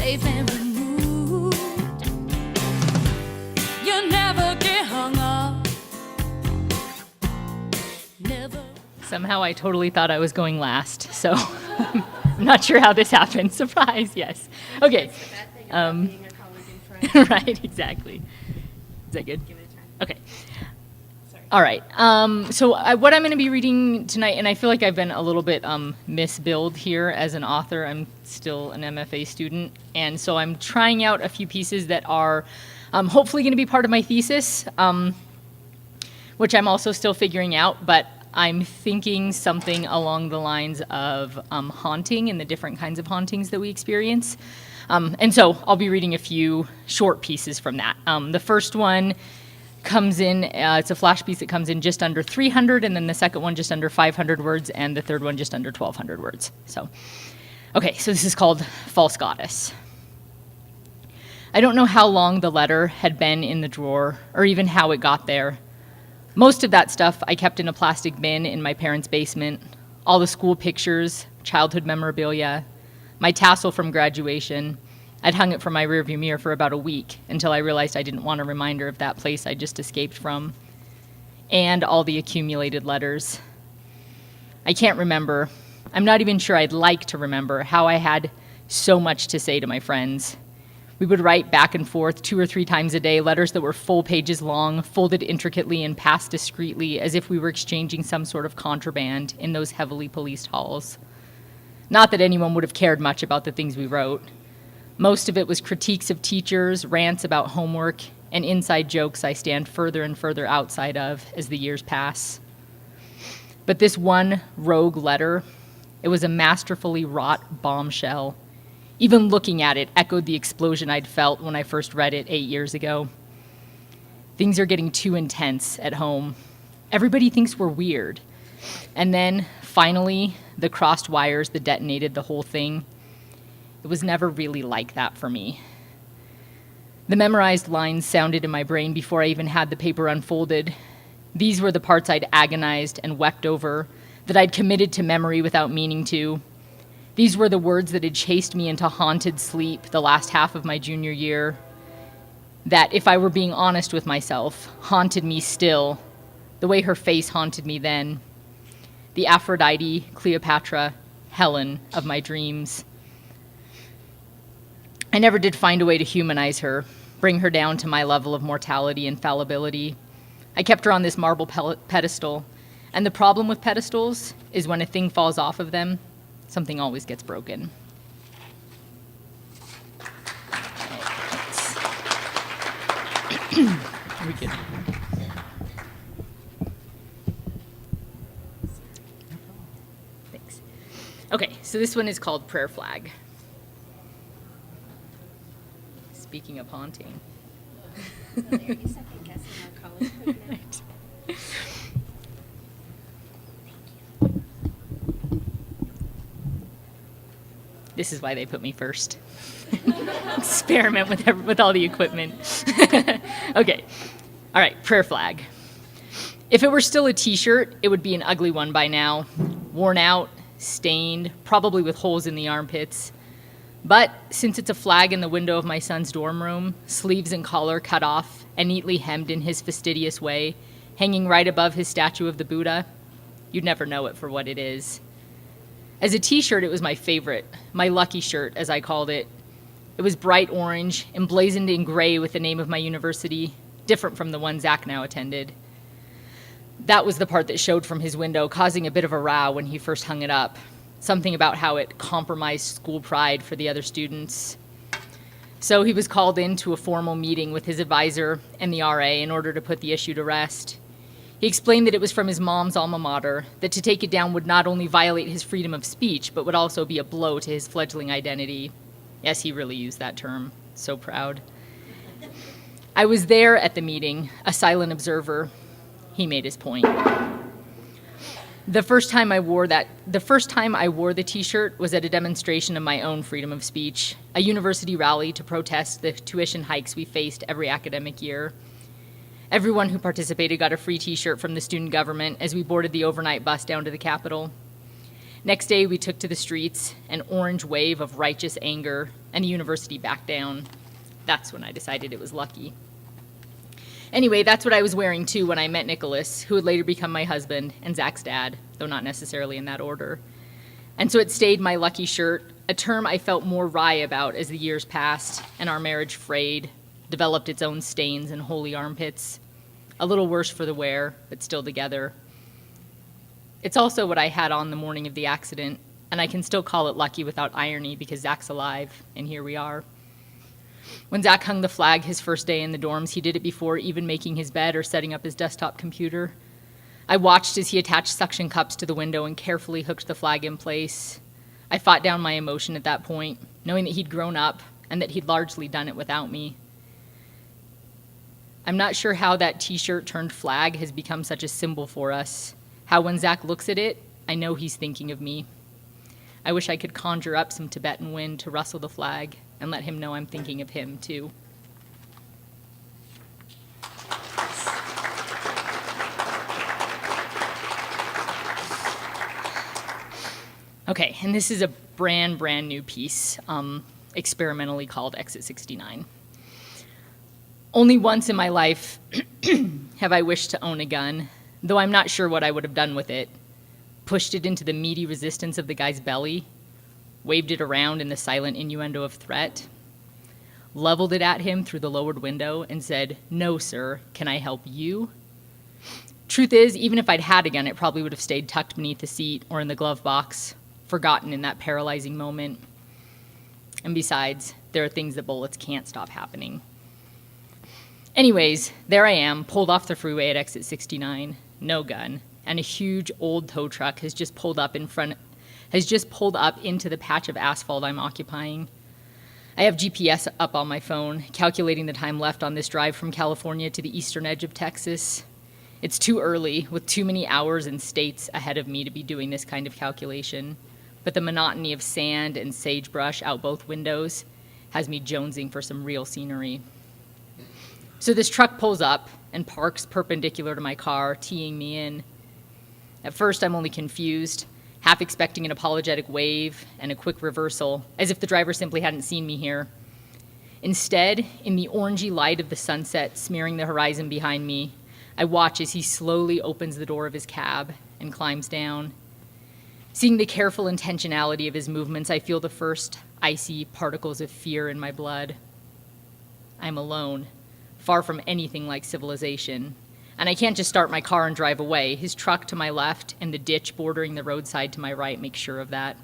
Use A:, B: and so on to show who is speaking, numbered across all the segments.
A: safe and removed. You never get hung up. Never.
B: Somehow I totally thought I was going last, so I'm not sure how this happened. Surprise, yes. Okay.
C: That's the bad thing about being a colleague and friend.
B: Right, exactly. Is that good?
C: Give it a try.
B: Okay.
C: Sorry.
B: All right. What I'm going to be reading tonight, and I feel like I've been a little bit misbilled here as an author. I'm still an MFA student, and so I'm trying out a few pieces that are hopefully going to be part of my thesis, which I'm also still figuring out, but I'm thinking something along the lines of haunting and the different kinds of hauntings that we experience. And so I'll be reading a few short pieces from that. The first one comes in, it's a flash piece that comes in just under 300, and then the second one just under 500 words, and the third one just under 1,200 words. So, okay, so this is called False Goddess. I don't know how long the letter had been in the drawer, or even how it got there. Most of that stuff I kept in a plastic bin in my parents' basement. All the school pictures, childhood memorabilia, my tassel from graduation. I'd hung it from my rearview mirror for about a week until I realized I didn't want a reminder of that place I just escaped from. And all the accumulated letters. I can't remember. I'm not even sure I'd like to remember how I had so much to say to my friends. We would write back and forth 2 or 3 times a day, letters that were full pages long, folded intricately and passed discreetly as if we were exchanging some sort of contraband in those heavily policed halls. Not that anyone would have cared much about the things we wrote. Most of it was critiques of teachers, rants about homework, and inside jokes I stand further and further outside of as the years pass. But this one rogue letter, it was a masterfully wrought bombshell. Even looking at it echoed the explosion I'd felt when I first read it 8 years ago. Things are getting too intense at home. Everybody thinks we're weird. And then, finally, the crossed wires that detonated the whole thing. It was never really like that for me. The memorized lines sounded in my brain before I even had the paper unfolded. These were the parts I'd agonized and wept over, that I'd committed to memory without meaning to. These were the words that had chased me into haunted sleep the last half of my junior year, that, if I were being honest with myself, haunted me still, the way her face haunted me then. The Aphrodite, Cleopatra, Helen of my dreams. I never did find a way to humanize her, bring her down to my level of mortality and fallibility. I kept her on this marble pedestal, and the problem with pedestals is when a thing falls off of them, something always gets broken. We good. Thanks. Okay, so this one is called Prayer Flag. Speaking of haunting.
C: There, you second guessing our college code now.
B: Right. This is why they put me first. Experiment with all the equipment. Okay. All right, prayer flag. If it were still a t-shirt, it would be an ugly one by now. Worn out, stained, probably with holes in the armpits. But since it's a flag in the window of my son's dorm room, sleeves and collar cut off and neatly hemmed in his fastidious way, hanging right above his statue of the Buddha, you'd never know it for what it is. As a t-shirt, it was my favorite, my lucky shirt, as I called it. It was bright orange, emblazoned in gray with the name of my university, different from the one Zach now attended. That was the part that showed from his window, causing a bit of a row when he first hung it up. Something about how it compromised school pride for the other students. So he was called into a formal meeting with his advisor and the RA in order to put the issue to rest. He explained that it was from his mom's alma mater, that to take it down would not only violate his freedom of speech, but would also be a blow to his fledgling identity. Yes, he really used that term. So proud. I was there at the meeting, a silent observer. He made his point. The first time I wore the t-shirt was at a demonstration of my own freedom of speech, a university rally to protest the tuition hikes we faced every academic year. Everyone who participated got a free t-shirt from the student government as we boarded the overnight bus down to the Capitol. Next day, we took to the streets, an orange wave of righteous anger, and the university backed down. That's when I decided it was lucky. Anyway, that's what I was wearing too when I met Nicholas, who would later become my husband and Zach's dad, though not necessarily in that order. And so it stayed my lucky shirt, a term I felt more wry about as the years passed and our marriage frayed, developed its own stains and holy armpits. A little worse for the wear, but still together. It's also what I had on the morning of the accident, and I can still call it lucky without irony because Zach's alive, and here we are. When Zach hung the flag his first day in the dorms, he did it before even making his bed or setting up his desktop computer. I watched as he attached suction cups to the window and carefully hooked the flag in place. I fought down my emotion at that point, knowing that he'd grown up and that he'd largely done it without me. I'm not sure how that t-shirt turned flag has become such a symbol for us, how when Zach looks at it, I know he's thinking of me. I wish I could conjure up some Tibetan wind to rustle the flag and let him know I'm thinking of him too. Okay, and this is a brand new piece, experimentally called Exit 69. Only once in my life have I wished to own a gun, though I'm not sure what I would have done with it. Pushed it into the meaty resistance of the guy's belly, waved it around in the silent innuendo of threat, leveled it at him through the lowered window and said, "No, sir, can I help you?" Truth is, even if I'd had a gun, it probably would have stayed tucked beneath the seat or in the glove box, forgotten in that paralyzing moment. And besides, there are things that bullets can't stop happening. Anyways, there I am, pulled off the freeway at exit 69, no gun, and a huge old tow truck has just pulled up into the patch of asphalt I'm occupying. I have GPS up on my phone, calculating the time left on this drive from California to the eastern edge of Texas. It's too early, with too many hours and states ahead of me to be doing this kind of calculation, but the monotony of sand and sagebrush out both windows has me jonesing for some real scenery. So this truck pulls up and parks perpendicular to my car, teeing me in. At first, I'm only confused, half expecting an apologetic wave and a quick reversal, as if the driver simply hadn't seen me here. Instead, in the orangey light of the sunset smearing the horizon behind me, I watch as he slowly opens the door of his cab and climbs down. Seeing the careful intentionality of his movements, I feel the first icy particles of fear in my blood. I'm alone, far from anything like civilization, and I can't just start my car and drive away. His truck to my left and the ditch bordering the roadside to my right make sure of that.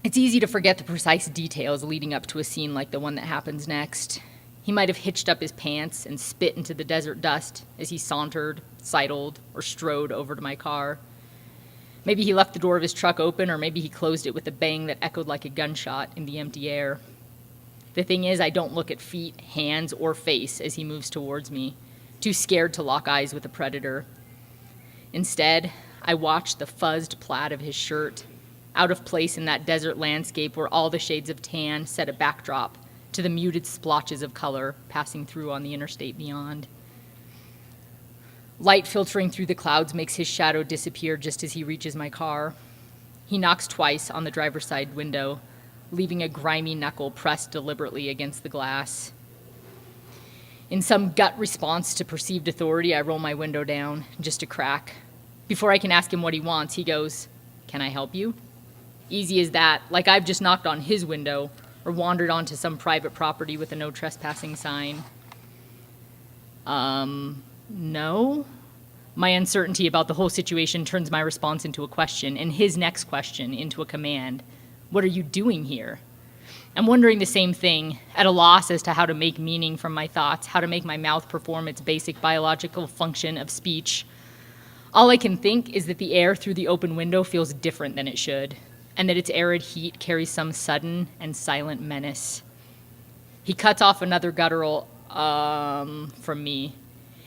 B: It's easy to forget the precise details leading up to a scene like the one that happens next. He might have hitched up his pants and spit into the desert dust as he sauntered, sidled, or strode over to my car. Maybe he left the door of his truck open, or maybe he closed it with a bang that echoed like a gunshot in the empty air. The thing is, I don't look at feet, hands, or face as he moves towards me, too scared to lock eyes with a predator. Instead, I watch the fuzzed plaid of his shirt, out of place in that desert landscape where all the shades of tan set a backdrop to the muted splotches of color passing through on the interstate beyond. Light filtering through the clouds makes his shadow disappear just as he reaches my car. He knocks twice on the driver's side window, leaving a grimy knuckle pressed deliberately against the glass. In some gut response to perceived authority, I roll my window down, just a crack. Before I can ask him what he wants, he goes, "Can I help you?" Easy as that, like I've just knocked on his window or wandered onto some private property with a no trespassing sign. No? My uncertainty about the whole situation turns my response into a question, and his next question into a command. What are you doing here? I'm wondering the same thing, at a loss as to how to make meaning from my thoughts, how to make my mouth perform its basic biological function of speech. All I can think is that the air through the open window feels different than it should, and that its arid heat carries some sudden and silent menace. He cuts off another guttural, from me.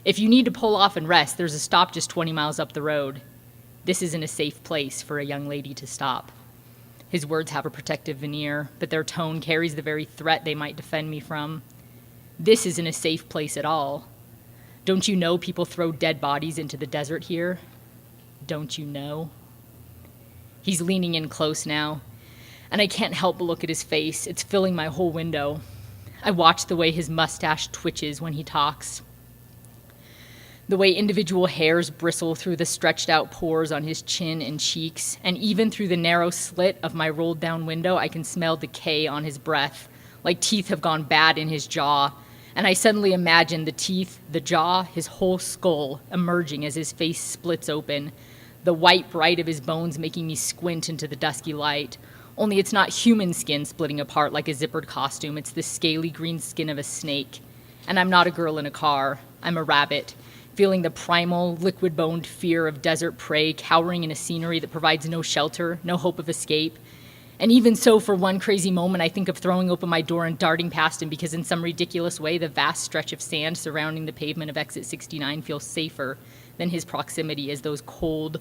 B: If you need to pull off and rest, there's a stop just 20 miles up the road. This isn't a safe place for a young lady to stop. His words have a protective veneer, but their tone carries the very threat they might defend me from. This isn't a safe place at all. Don't you know people throw dead bodies into the desert here? Don't you know? He's leaning in close now, and I can't help but look at his face. It's filling my whole window. I watch the way his mustache twitches when he talks, the way individual hairs bristle through the stretched out pores on his chin and cheeks, and even through the narrow slit of my rolled down window, I can smell decay on his breath, like teeth have gone bad in his jaw. And I suddenly imagine the teeth, the jaw, his whole skull emerging as his face splits open, the white bright of his bones making me squint into the dusky light. Only it's not human skin splitting apart like a zippered costume. It's the scaly green skin of a snake. And I'm not a girl in a car. I'm a rabbit, feeling the primal, liquid-boned fear of desert prey cowering in a scenery that provides no shelter, no hope of escape. And even so, for one crazy moment, I think of throwing open my door and darting past him because in some ridiculous way, the vast stretch of sand surrounding the pavement of Exit 69 feels safer than his proximity as those cold,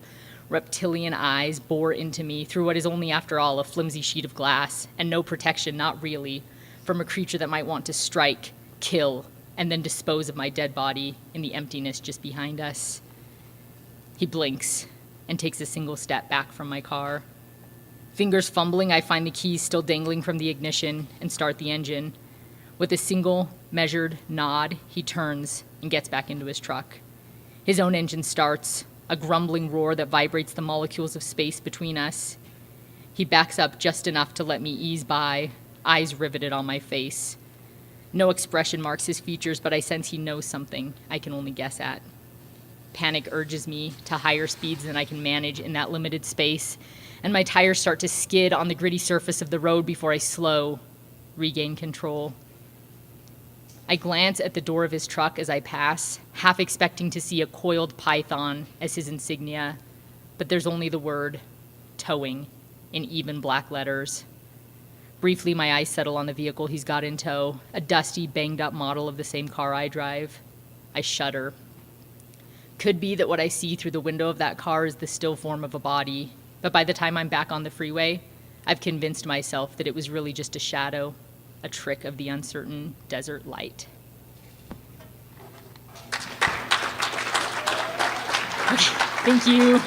B: reptilian eyes bore into me through what is only, after all, a flimsy sheet of glass, and no protection, not really, from a creature that might want to strike, kill, and then dispose of my dead body in the emptiness just behind us. He blinks and takes a single step back from my car. Fingers fumbling, I find the keys still dangling from the ignition and start the engine. With a single, measured nod, he turns and gets back into his truck. His own engine starts, a grumbling roar that vibrates the molecules of space between us. He backs up just enough to let me ease by, eyes riveted on my face. No expression marks his features, but I sense he knows something I can only guess at. Panic urges me to higher speeds than I can manage in that limited space, and my tires start to skid on the gritty surface of the road before I slow, regain control. I glance at the door of his truck as I pass, half expecting to see a coiled python as his insignia, but there's only the word towing in even black letters. Briefly, my eyes settle on the vehicle he's got in tow, a dusty, banged-up model of the same car I drive. I shudder. Could be that what I see through the window of that car is the still form of a body, but by the time I'm back on the freeway, I've convinced myself that it was really just a shadow, a trick of the uncertain desert light. Okay, thank you.